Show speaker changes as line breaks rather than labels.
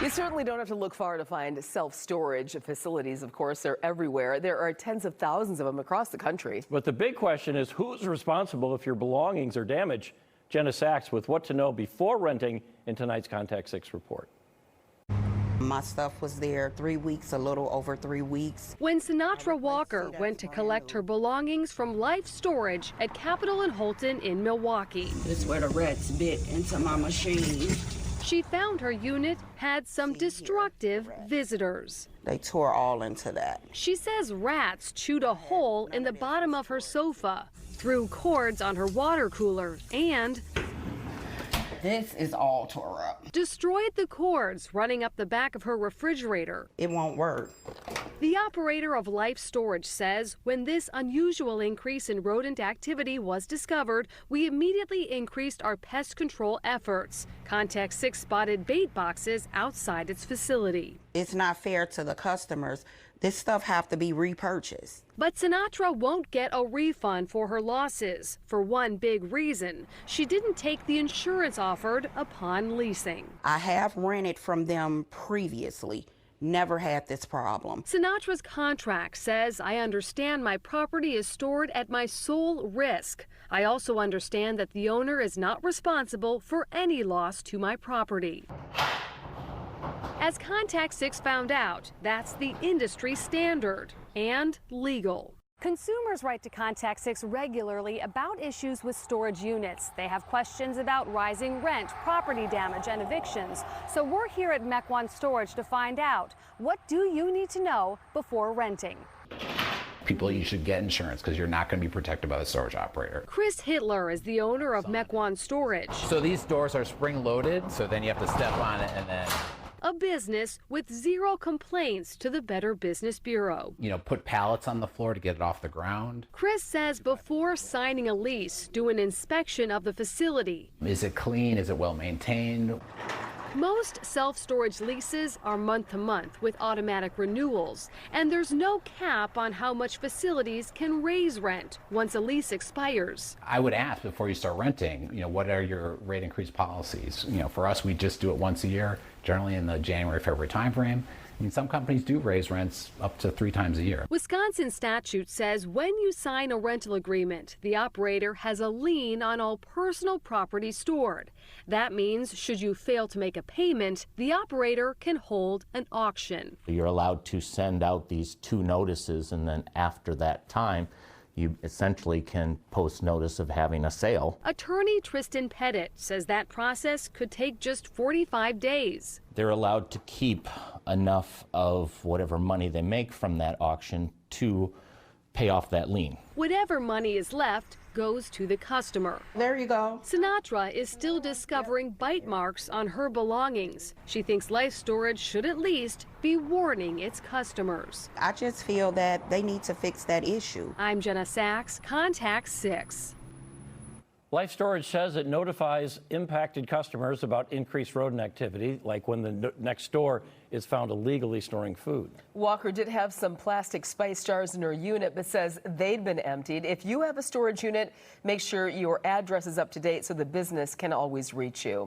You certainly don't have to look far to find self-storage facilities, of course. They're everywhere. There are tens of thousands of them across the country.
But the big question is, who's responsible if your belongings are damaged? Jenna Sachs with what to know before renting in tonight's Contact 6 report.
My stuff was there 3 weeks, a little over 3 weeks.
When Sinatra Walker went to collect her belongings from Life Storage at Capitol and Holton in Milwaukee.
This is where the rats bit into my machine.
She found her unit had some destructive visitors.
They tore all into that.
She says rats chewed a hole in the bottom of her sofa, threw cords on her water cooler, and
This is all tore up.
destroyed the cords running up the back of her refrigerator.
It won't work.
The operator of Life Storage says when this unusual increase in rodent activity was discovered, we immediately increased our pest control efforts. Contact 6 spotted bait boxes outside its facility.
It's not fair to the customers. This stuff have to be repurchased.
But Sinatra won't get a refund for her losses for one big reason. She didn't take the insurance offered upon leasing.
I have rented from them previously. Never had this problem.
Sinatra's contract says, I understand my property is stored at my sole risk. I also understand that the owner is not responsible for any loss to my property. As Contact 6 found out, that's the industry standard and legal.
Consumers write to Contact 6 regularly about issues with storage units. They have questions about rising rent, property damage, and evictions. So we're here at Mequon Storage to find out, what do you need to know before renting?
People, you should get insurance because you're not going to be protected by the storage operator.
Chris Hitler is the owner of Mequon Storage,
So these doors are spring loaded, so then you have to step on it and then,
a business with zero complaints to the Better Business Bureau.
put pallets on the floor to get it off the ground.
Chris says before signing a lease, do an inspection of the facility.
Is it clean? Is it well maintained?
Most self-storage leases are month to month with automatic renewals, and there's no cap on how much facilities can raise rent once a lease expires.
I would ask before you start renting, what are your rate increase policies? For us, we just do it once a year, generally in the January, February timeframe. Some companies do raise rents up to 3 times a year.
Wisconsin statute says when you sign a rental agreement, the operator has a lien on all personal property stored. That means should you fail to make a payment, the operator can hold an auction.
You're allowed to send out these 2 notices, and then after that time, you essentially can post notice of having a sale.
Attorney Tristan Pettit says that process could take just 45 days.
They're allowed to keep enough of whatever money they make from that auction to pay off that lien.
Whatever money is left goes to the customer.
There you go.
Sinatra is still discovering bite marks on her belongings. She thinks Life Storage should at least be warning its customers.
I just feel that they need to fix that issue.
I'm Jenna Sachs, Contact 6.
Life Storage says it notifies impacted customers about increased rodent activity, like when the next door is found illegally storing food.
Walker did have some plastic spice jars in her unit, but says they'd been emptied. If you have a storage unit, make sure your address is up to date so the business can always reach you.